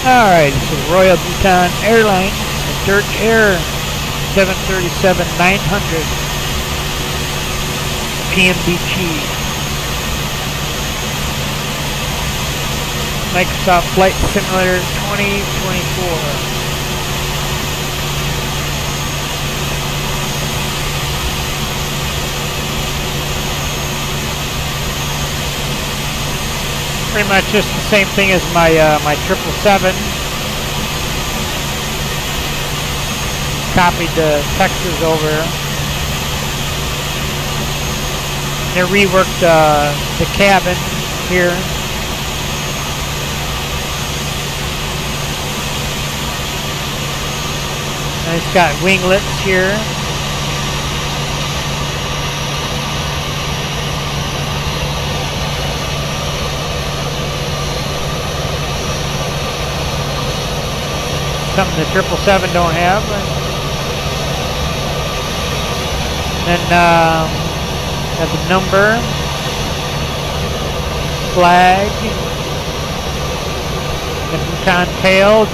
Alright, this is Royal Bhutan Airlines, DurkAir 737-900 PMDG. Microsoft Flight Simulator 2024. Pretty much just the same thing as my my 777. Copied the textures over. They reworked the cabin here. And it's got winglets here. Something the 777 don't have. And then have the number, flag, the Bhutan tail.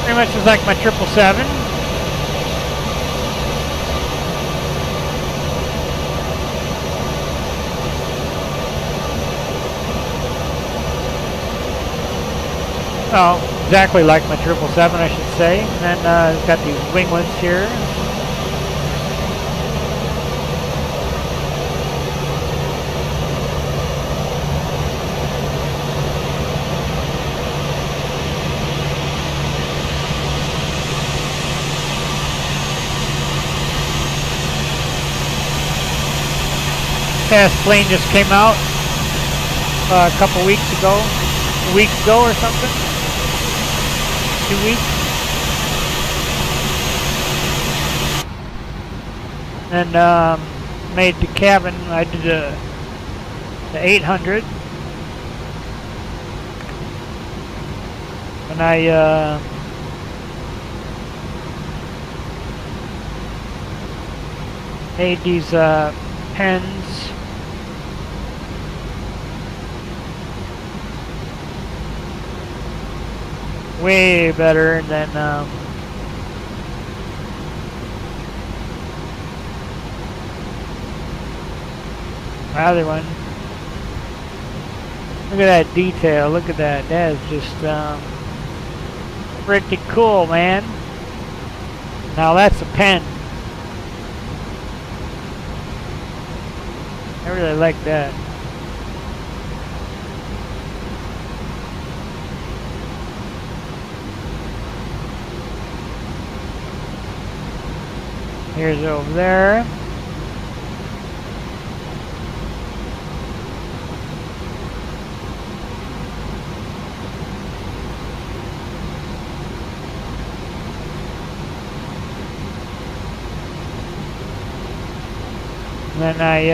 Pretty much just like my 777. Oh, exactly like my 777, I should say. And then it's got these winglets here. Past plane just came out a couple weeks ago, a week ago or something. 2 weeks. And made the cabin. I did the 800, and I made these pens. Way better than my other one. Look at that detail. Look at that. That is just pretty cool, man. Now that's a pen. I really like that. Here's over there. And then I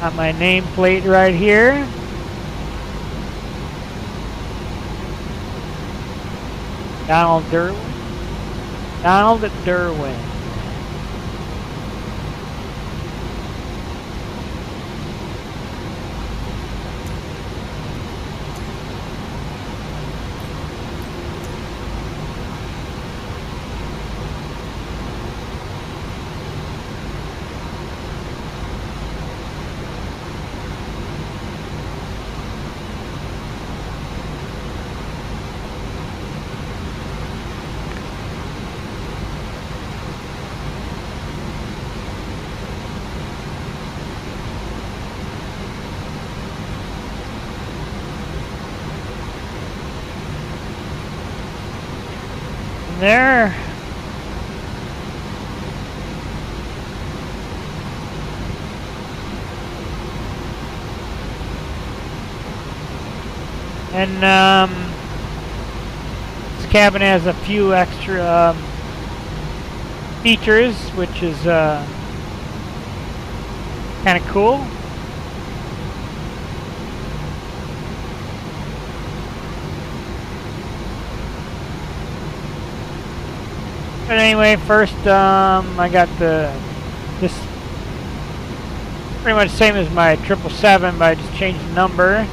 got my nameplate right here. Donald Derwin. There. And this cabin has a few extra features, which is kind of cool. But anyway, first I got this pretty much the same as my 777, but I just changed the number.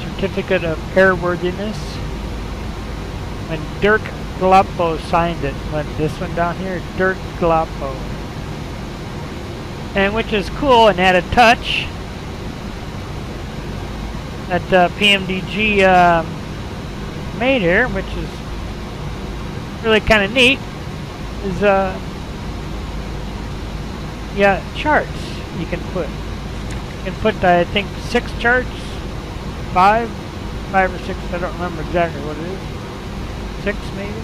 Certificate of airworthiness. And Dirk Gloppo signed it. But this one down here, Dirk Gloppo. And which is cool and added touch that PMDG made here, which is really kind of neat. Is yeah, charts you can put. You can put I think 6 charts, 5 or 6. I don't remember exactly what it is. 6 maybe.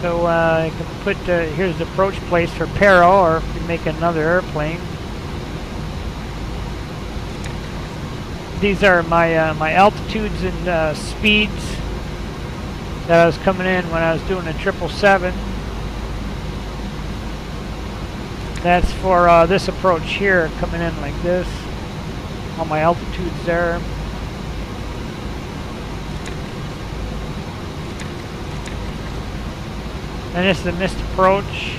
So you can put, here's the approach place for Paro, or if you make another airplane. These are my my altitudes and speeds that I was coming in when I was doing a 777. That's for this approach here, coming in like this. All my altitudes there. And this is the missed approach.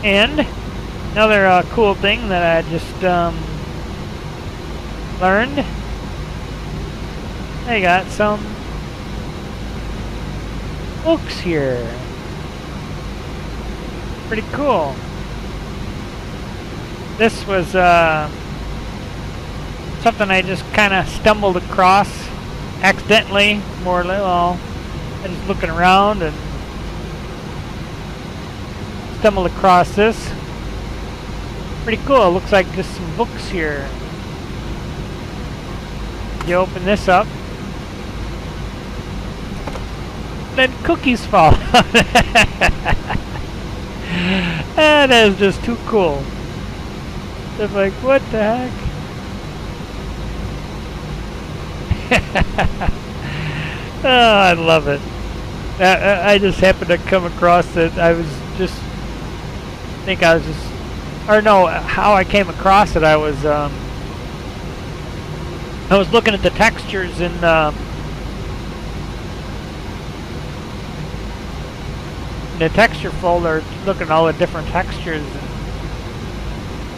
And another cool thing that I just learned. I got some books here. Pretty cool. This was something I just kind of stumbled across accidentally, more or less. Well, I was just looking around and stumbled across this. Pretty cool. It looks like just some books here. You open this up, then cookies fall out. That is just too cool. I'm like, what the heck? Oh, I love it. I just happened to come across it. I was just, or no, how I came across it, I was looking at the textures in the texture folder, looking at all the different textures.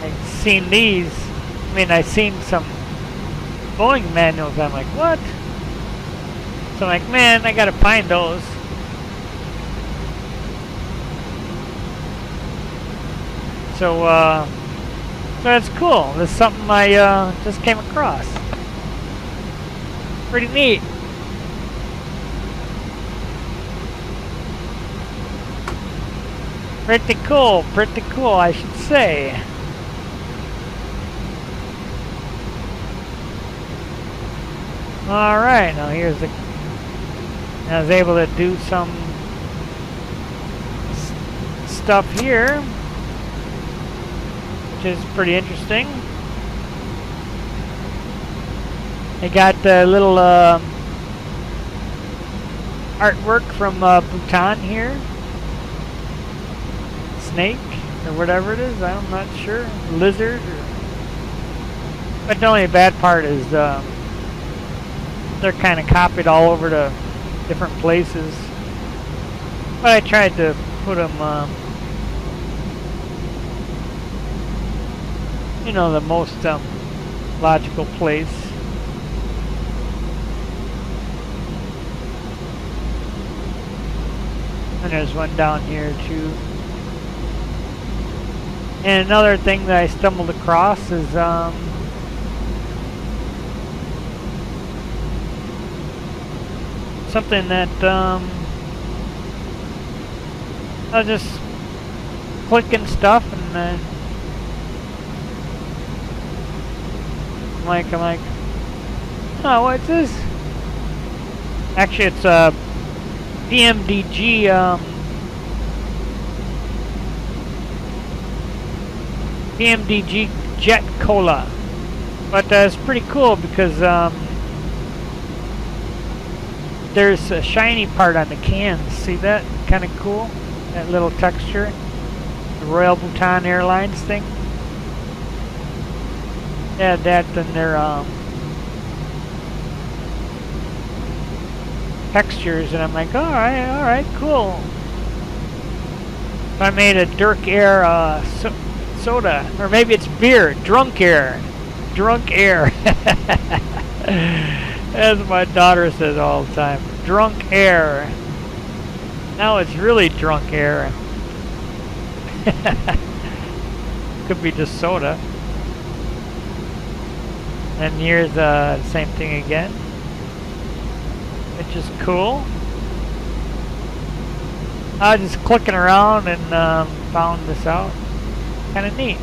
And I'd seen these. I mean, I seen some Boeing manuals. I'm like, what? So I'm like, man, I gotta find those. So that's cool. That's something I just came across. Pretty neat. Pretty cool, I should say. Alright, now here's the... I was able to do some stuff here, which is pretty interesting. I got a little artwork from Bhutan here. Snake or whatever it is, I'm not sure. Lizard. But the only bad part is they're kind of copied all over to different places. But I tried to put them, you know, the most logical place. And there's one down here too. And another thing that I stumbled across is something that I was just clicking stuff and I'm like, oh, what's this? Actually, it's a PMDG PMDG Jet Cola, but it's pretty cool because there's a shiny part on the cans. See that? Kind of cool. That little texture. The Royal Bhutan Airlines thing. They had that in their textures, and I'm like, all right, cool. I made a DurkAir soda, or maybe it's beer. DurkAir. As my daughter says all the time, DurkAir. Now it's really DurkAir. Could be just soda. And here's the same thing again, which is cool. I was just clicking around and found this out. Kind of neat.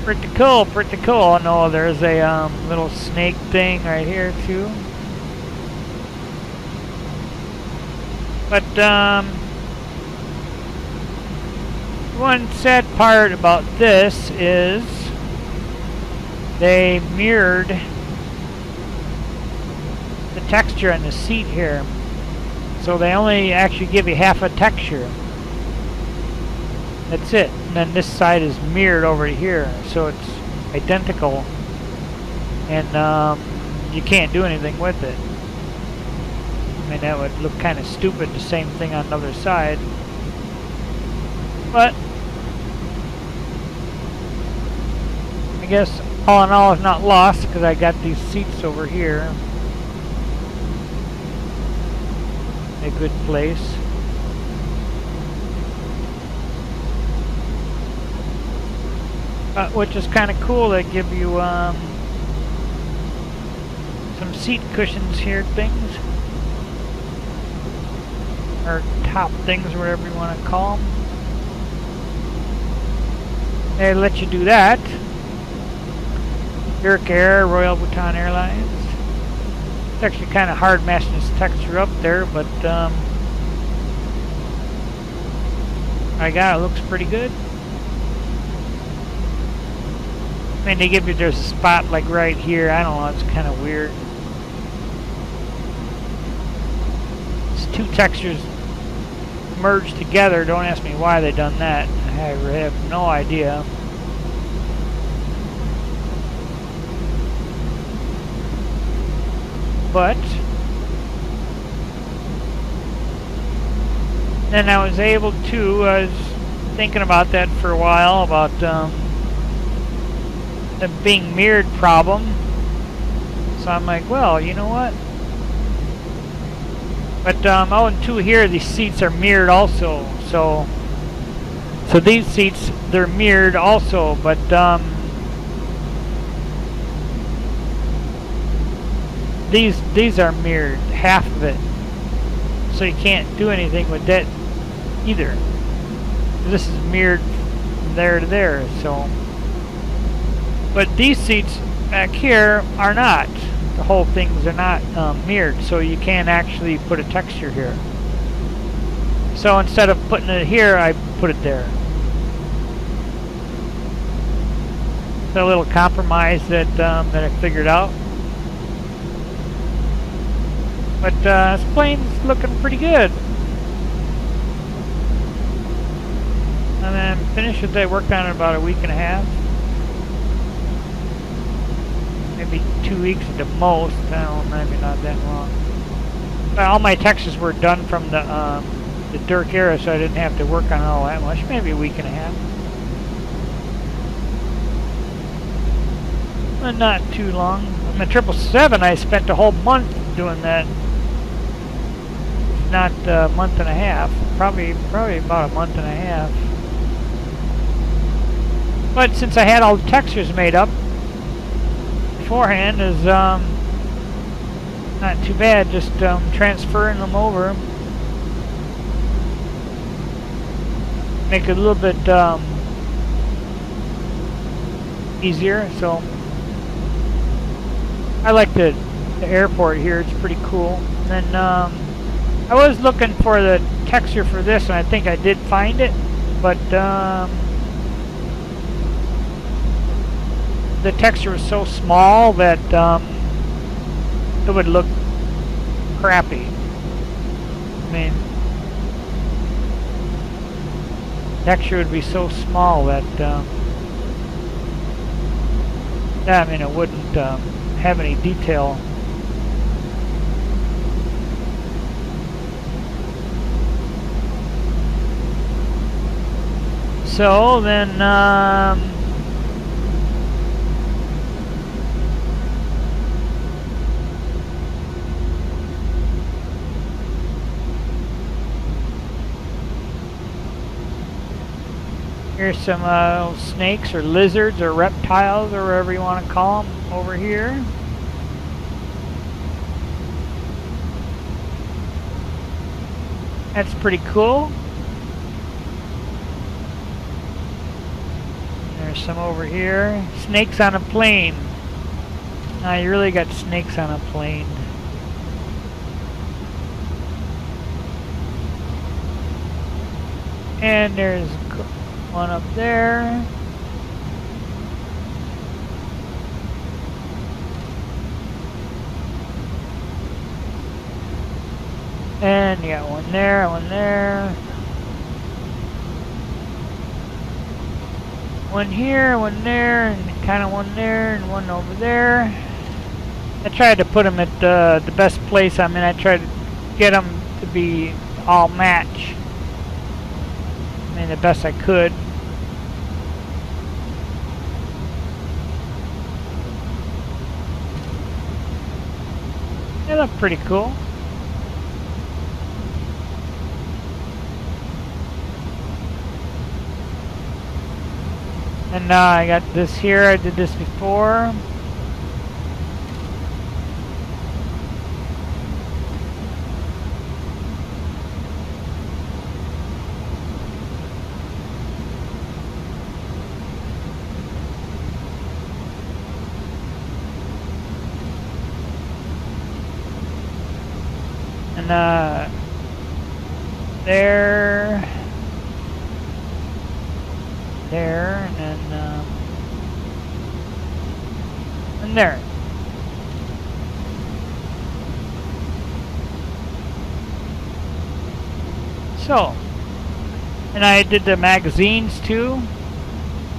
Pretty cool, pretty cool. Oh no, there's a little snake thing right here too. But one sad part about this is they mirrored the texture on the seat here. So they only actually give you half a texture. That's it. And then this side is mirrored over here, so it's identical, and you can't do anything with it. I mean, that would look kind of stupid, the same thing on the other side. But I guess all in all, it's not lost because I got these seats over here. A good place. Which is kind of cool. They give you some seat cushions here, things, or top things, whatever you want to call them. They let you do that. DurkAir, Royal Bhutan Airlines. It's actually kind of hard matching this texture up there, but I got it. Looks pretty good. I mean, they give you their spot like right here. I don't know, it's kind of weird. It's two textures merged together. Don't ask me why they done that. I have no idea. But then I was able to, I was thinking about that for a while, about the being mirrored problem. So I'm like, well, you know what? But oh, and two here, these seats are mirrored also. So these seats, they're mirrored also, but these are mirrored, half of it. So you can't do anything with that either. This is mirrored from there to there, so. But these seats back here are not. The whole things are not mirrored, so you can't actually put a texture here. So instead of putting it here, I put it there. It's a little compromise that that I figured out. But this plane's looking pretty good. And then finished with it. Worked on it about a week and a half. Maybe 2 weeks at the most. I don't know, maybe not that long. But all my textures were done from the DurkAir, so I didn't have to work on it all that much. Maybe a week and a half. But not too long. On the 777, I spent a whole month doing that. Not a month and a half. Probably about a month and a half. But since I had all the textures made up beforehand, is not too bad. Just transferring them over, make it a little bit easier. So I like the airport here. It's pretty cool. And then I was looking for the texture for this, and I think I did find it, but the texture was so small that it would look crappy. I mean, texture would be so small that yeah, I mean, it wouldn't have any detail. So then here's some snakes or lizards or reptiles or whatever you want to call them over here. That's pretty cool. There's some over here. Snakes on a plane. Now you really got snakes on a plane. And there's one up there. And you got one there, one there. One here, one there, and kind of one there, and one over there. I tried to put them at the best place. I mean, I tried to get them to be all match. I mean, the best I could. They look pretty cool. And I got this here. I did this before. And there, and there. So, and I did the magazines too.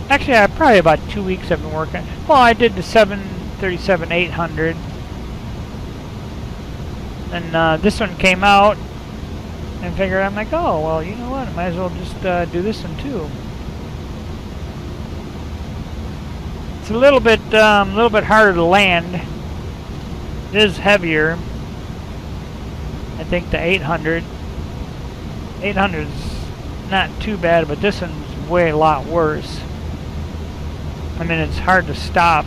Actually, I probably about 2 weeks I've been working. Well, I did the 737-800. And this one came out, and figured, I'm like, oh, well, you know what? I might as well just do this one too. It's a little bit harder to land. It is heavier. I think the 800. 800 is not too bad, but this one's way a lot worse. I mean, it's hard to stop.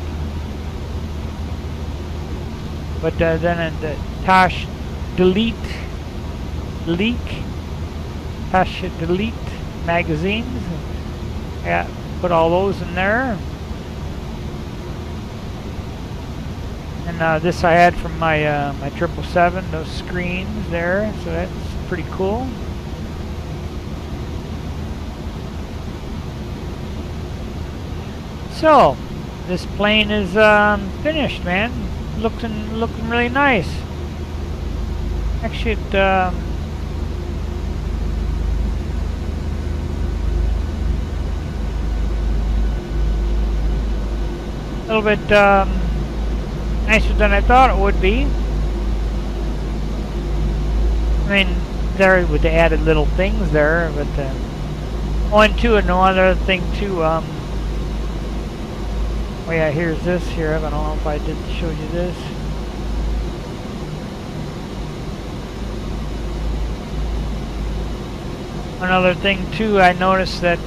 But then in the Tosh Delete magazines, yeah, put all those in there. And this I had from my my 777, those screens there, so that's pretty cool. So this plane is finished, man. Looking really nice. Actually, it a little bit nicer than I thought it would be. I mean, there with the added little things there, but oh, and two, and one other thing too. Oh yeah, here's this here. I don't know if I did show you this. Another thing too, I noticed that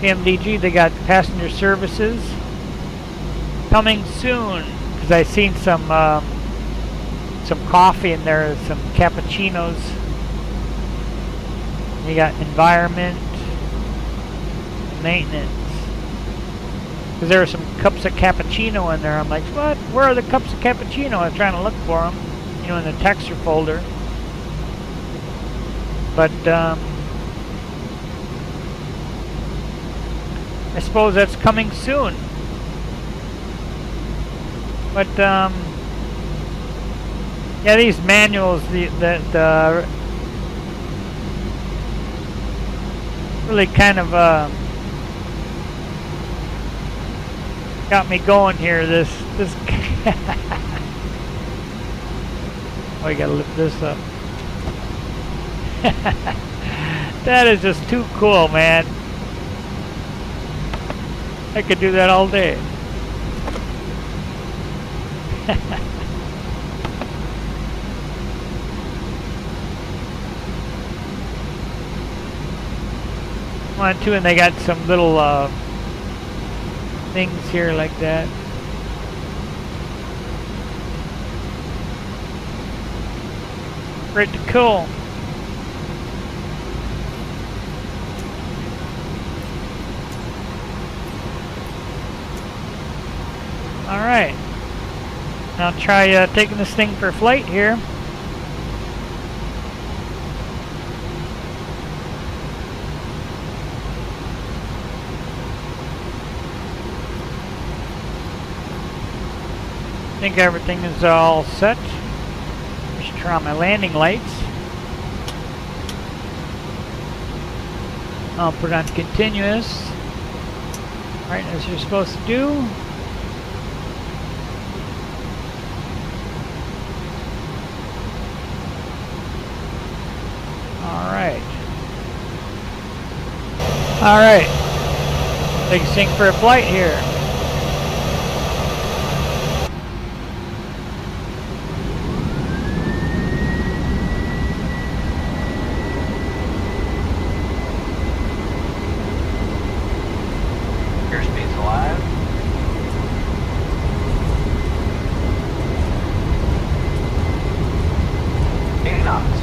PMDG, they got passenger services coming soon, because I seen some coffee in there, some cappuccinos. You got environment, maintenance. Because there were some cups of cappuccino in there. I'm like, what? Where are the cups of cappuccino? I was trying to look for them, you know, in the texture folder. But I suppose that's coming soon. But yeah, these manuals, the really kind of got me going here. This oh, you gotta lift this up. That is just too cool, man. I could do that all day. One, two, and they got some little things here like that. Pretty cool. All right. Now try taking this thing for flight here. I think everything is all set. I should turn on my landing lights. I'll put it on continuous. Right as you're supposed to do. Alright. Take a sync for a flight here. Airspeed's alive. Knots.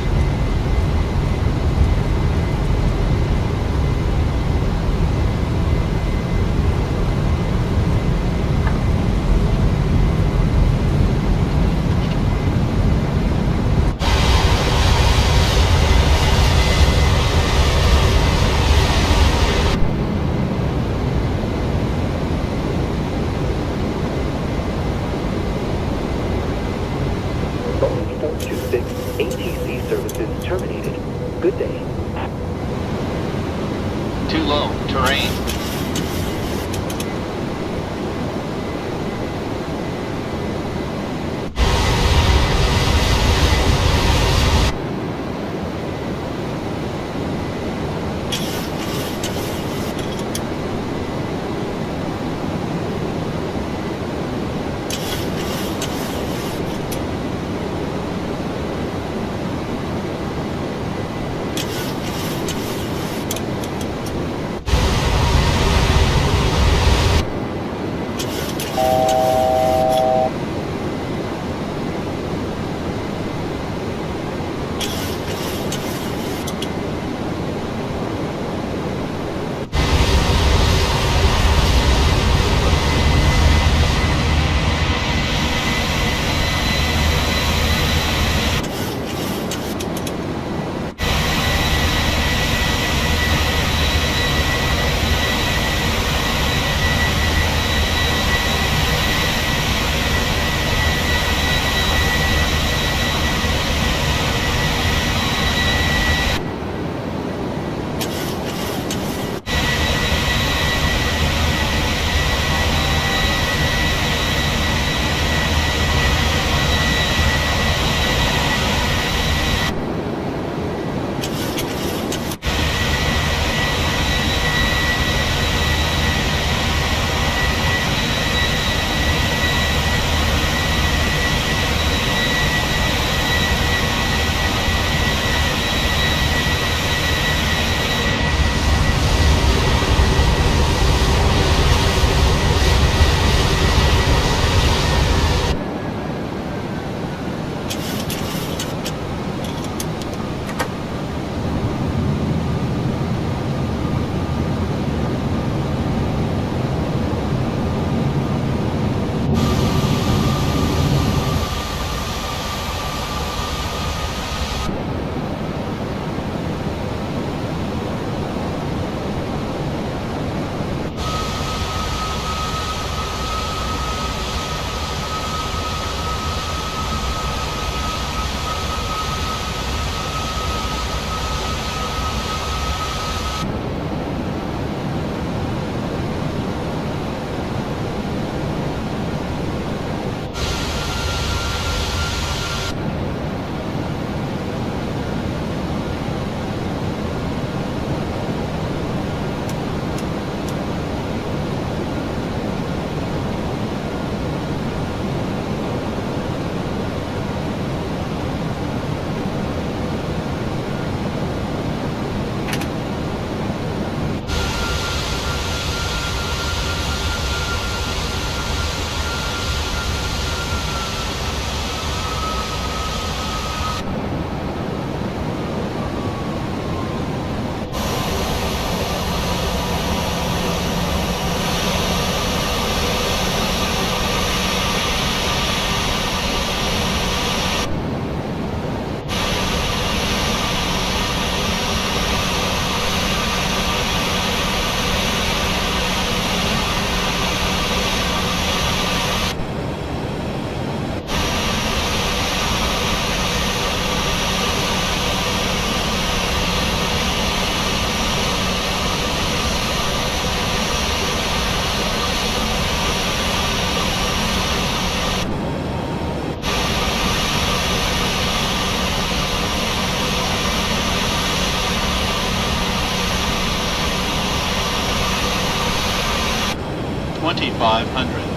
2,500.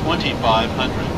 2,500.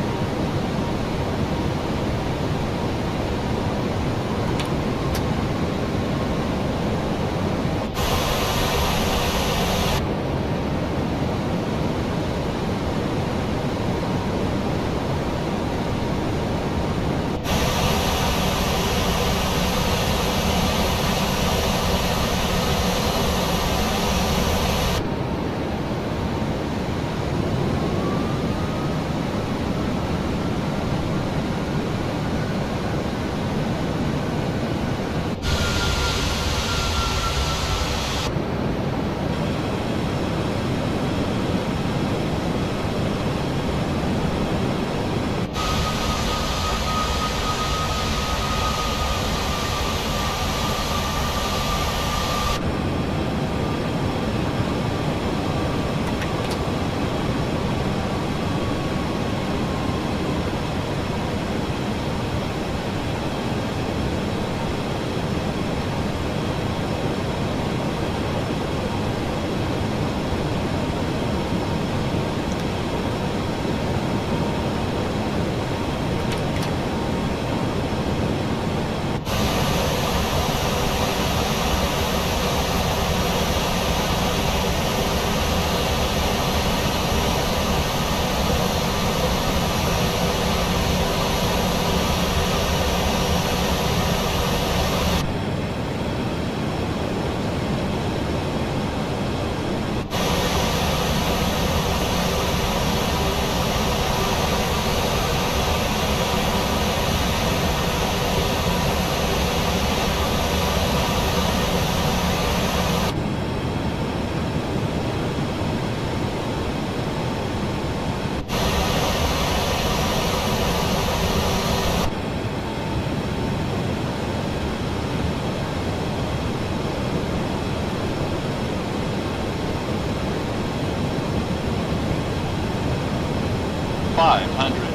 500.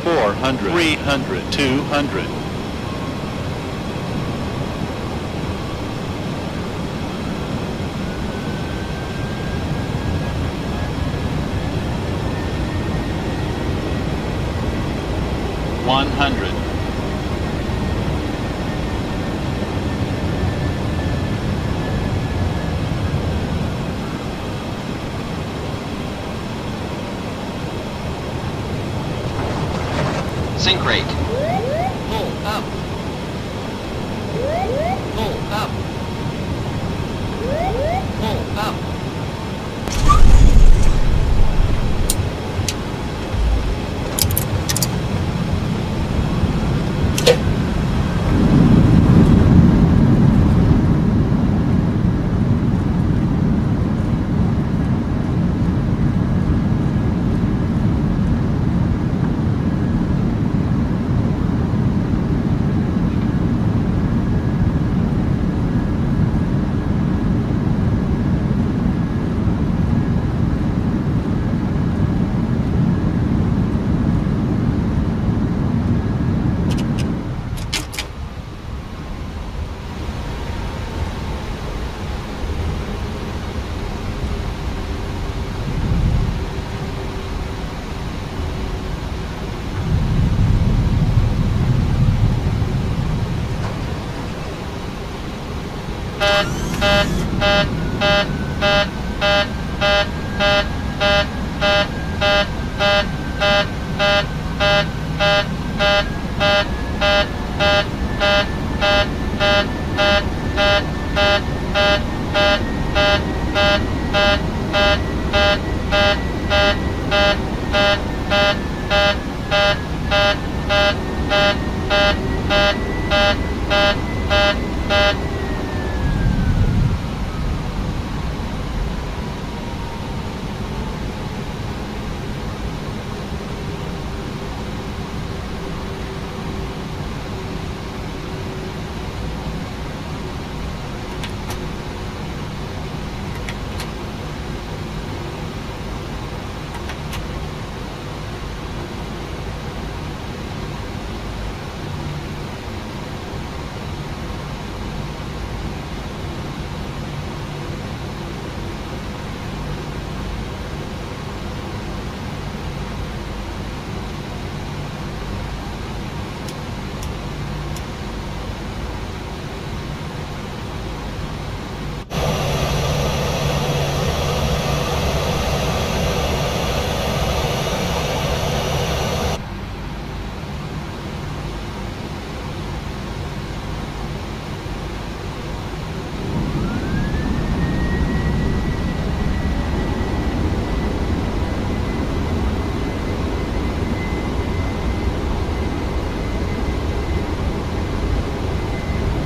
400, 300, 200. 1,000. 100. Sink rate. Pull up. Pull up. Pull up.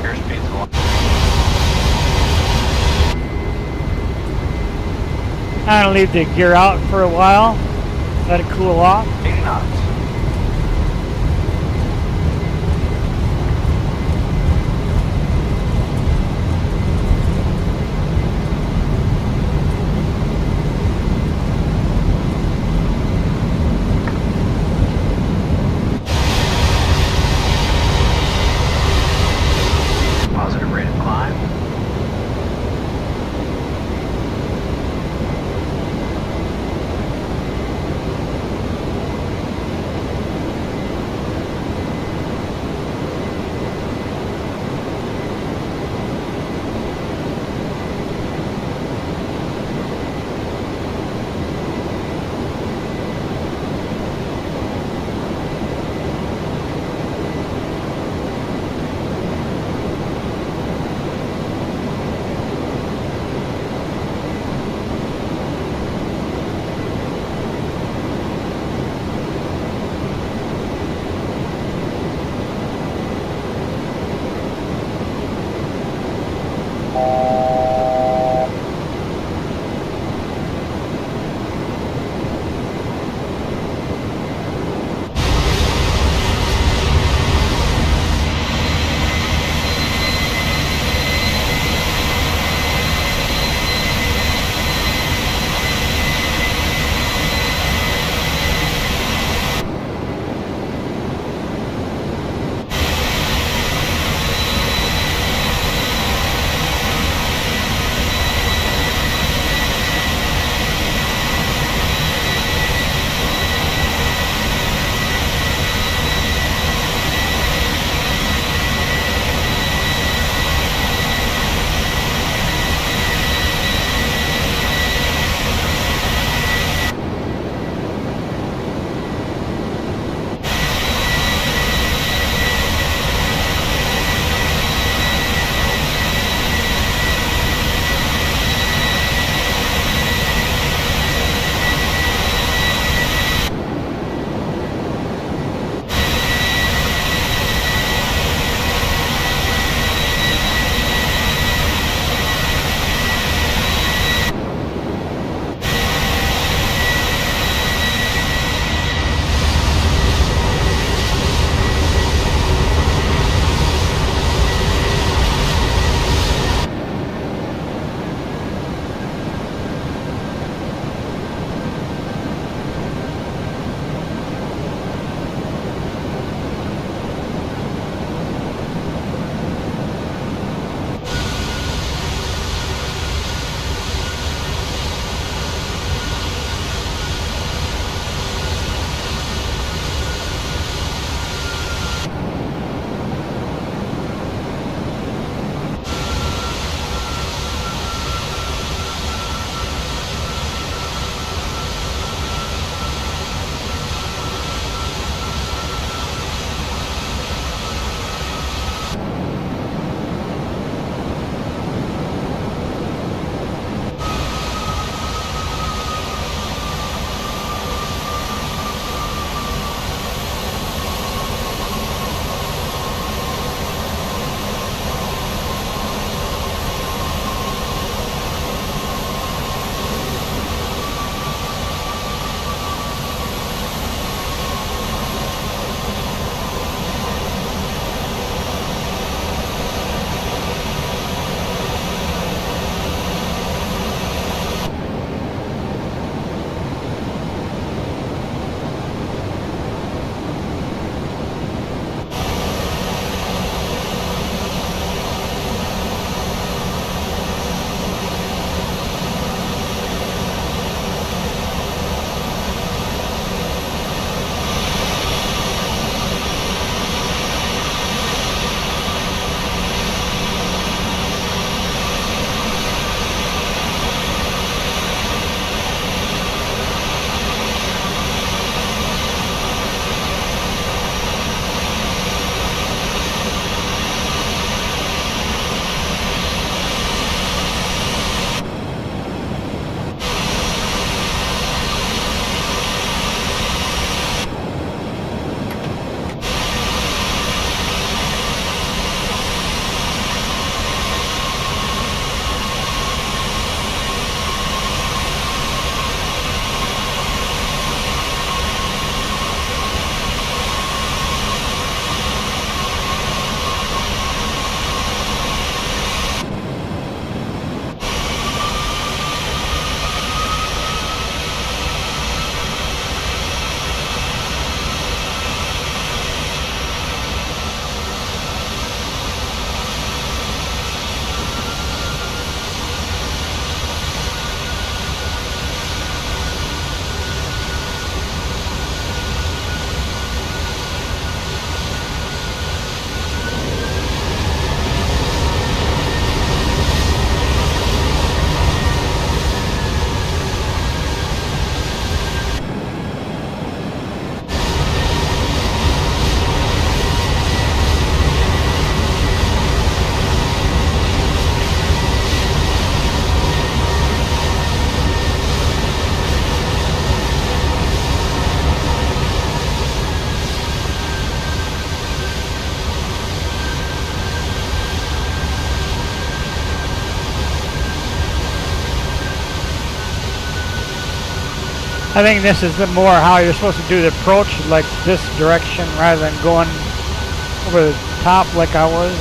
Airspeed's low. I'm gonna leave the gear out for a while, let it cool off. 80 knots. Positive rate of climb. I think this is the more how you're supposed to do the approach, like this direction rather than going over the top like I was.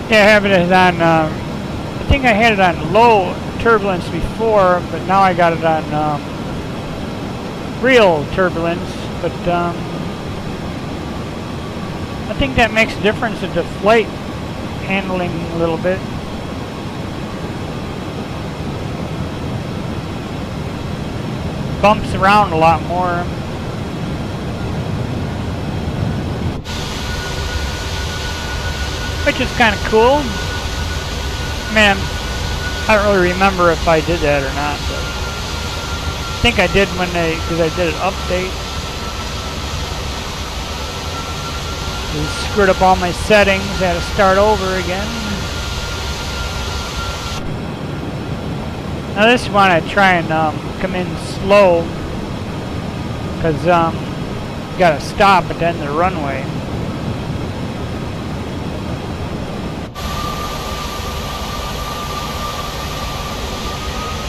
Yeah, I have it as on, I think I had it on low turbulence before, but now I got it on real turbulence, but I think that makes a difference in the flight handling a little bit. Bumps around a lot more. Which is kind of cool. Man, I don't really remember if I did that or not, but I think I did because I did an update. Just screwed up all my settings, had to start over again. Now this one I try and come in slow, because you gotta stop at the end of the runway.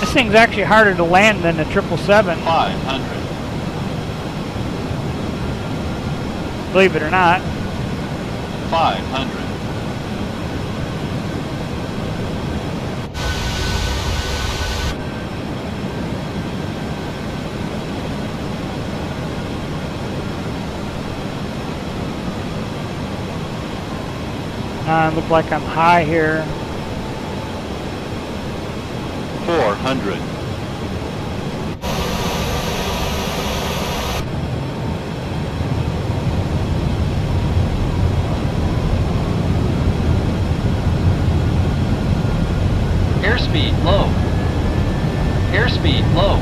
This thing's actually harder to land than the 777. 500. Believe it or not. 500. I look like I'm high here. 400. 'Airspeed low. Airspeed low.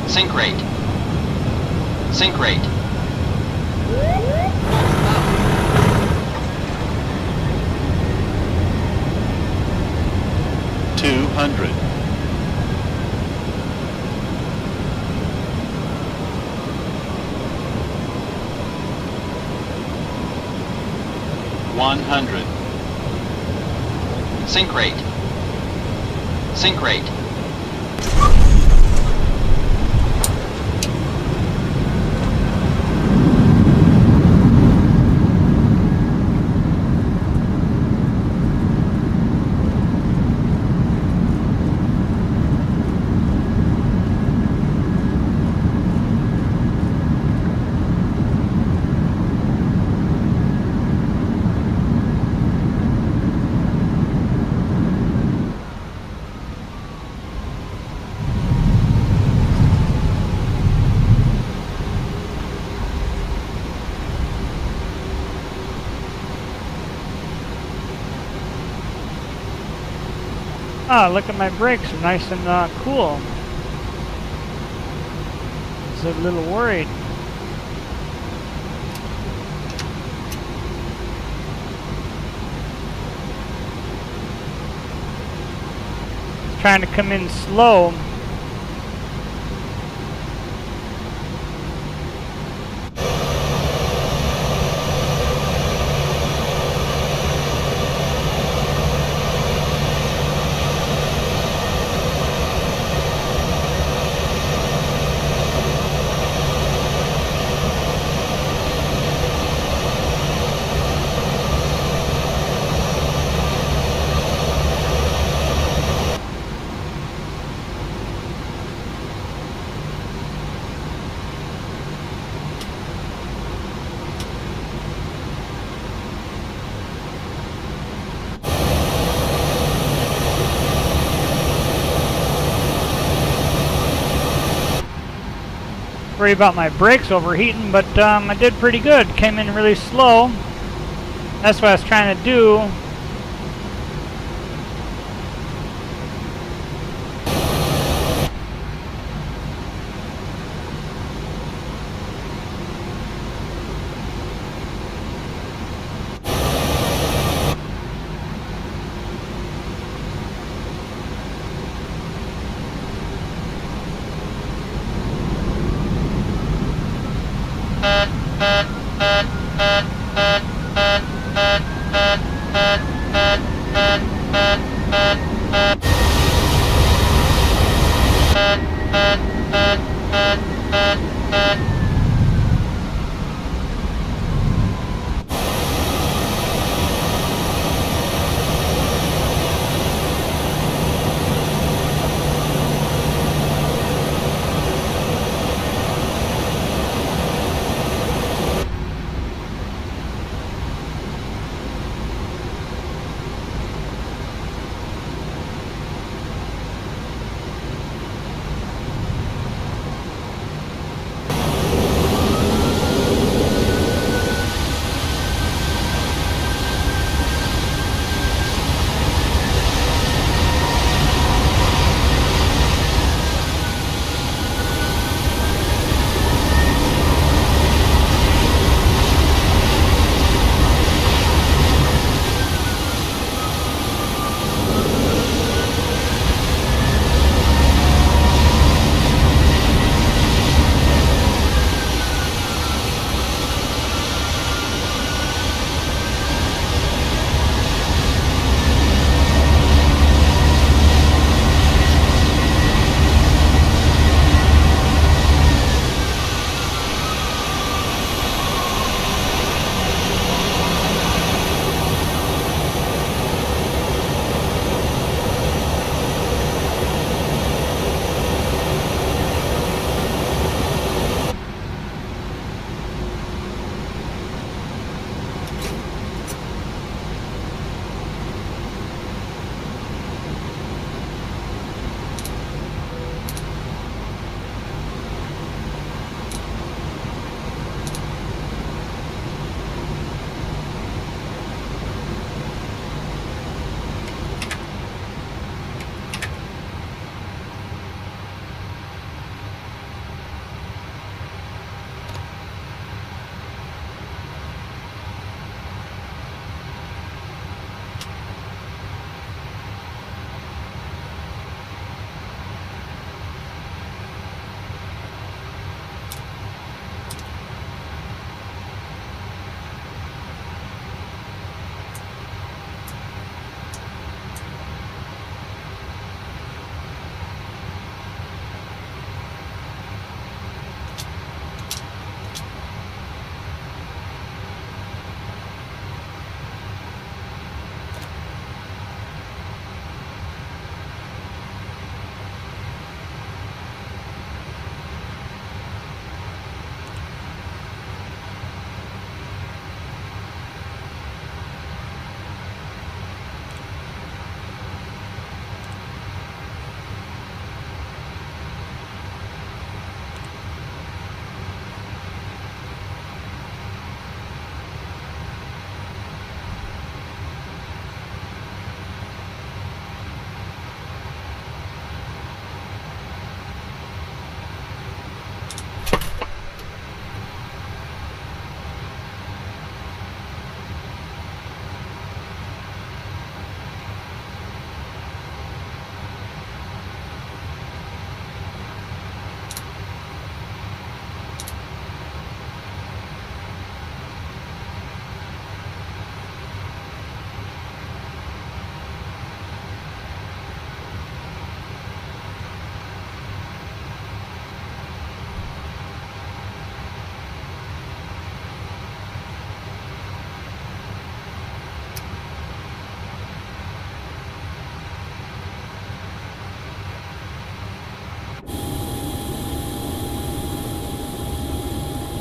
Sink rate. Sink rate. 200. 100. Sink rate. Sink rate. Ah, look at my brakes, they're nice and cool. I was a little worried. Trying to come in slow. Worry about my brakes overheating, but I did pretty good. Came in really slow. That's what I was trying to do.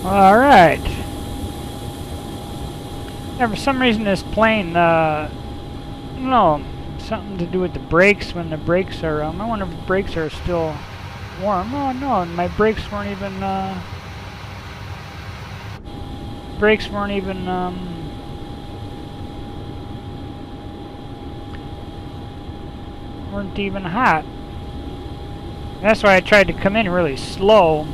Alright. Yeah, for some reason this plane, I don't know, something to do with the brakes when the brakes are, I wonder if the brakes are still warm. Oh no, my brakes weren't even, weren't even hot. That's why I tried to come in really slow.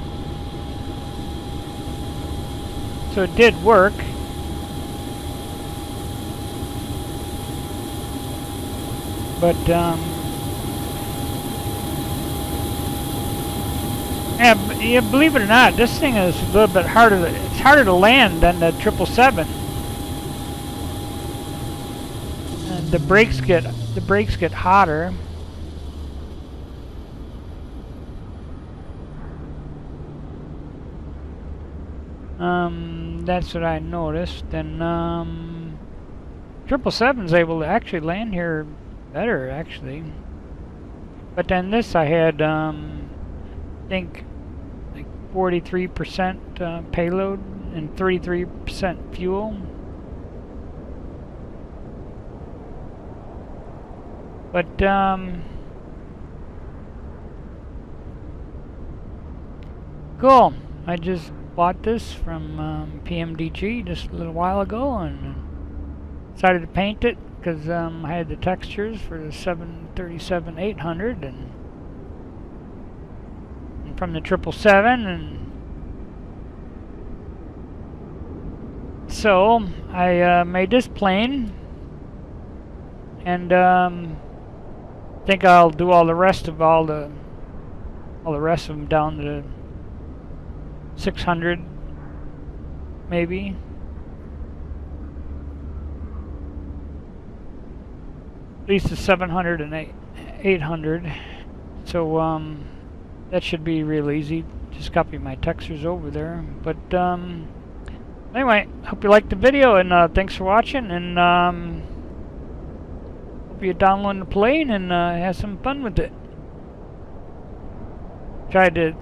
So it did work. But yeah, believe it or not, this thing is a little bit harder. It's harder to land than the 777. And the brakes get hotter. That's what I noticed. And 777's able to actually land here better, actually. But then this I had, I think, like 43% payload and 33% fuel. But cool. I just bought this from PMDG just a little while ago and decided to paint it because I had the textures for the 737-800 and from the 777, and so I made this plane, and think I'll do all the rest of them down to 600 maybe. At least the 700 and 800. So that should be real easy. Just copy my textures over there. But anyway, hope you liked the video, and thanks for watching, and hope you download the plane and have some fun with it. Tried to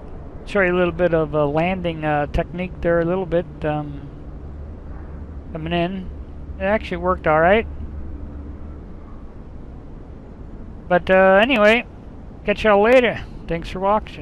show you a little bit of a landing technique there, a little bit coming in. It actually worked all right. But anyway, catch y'all later. Thanks for watching.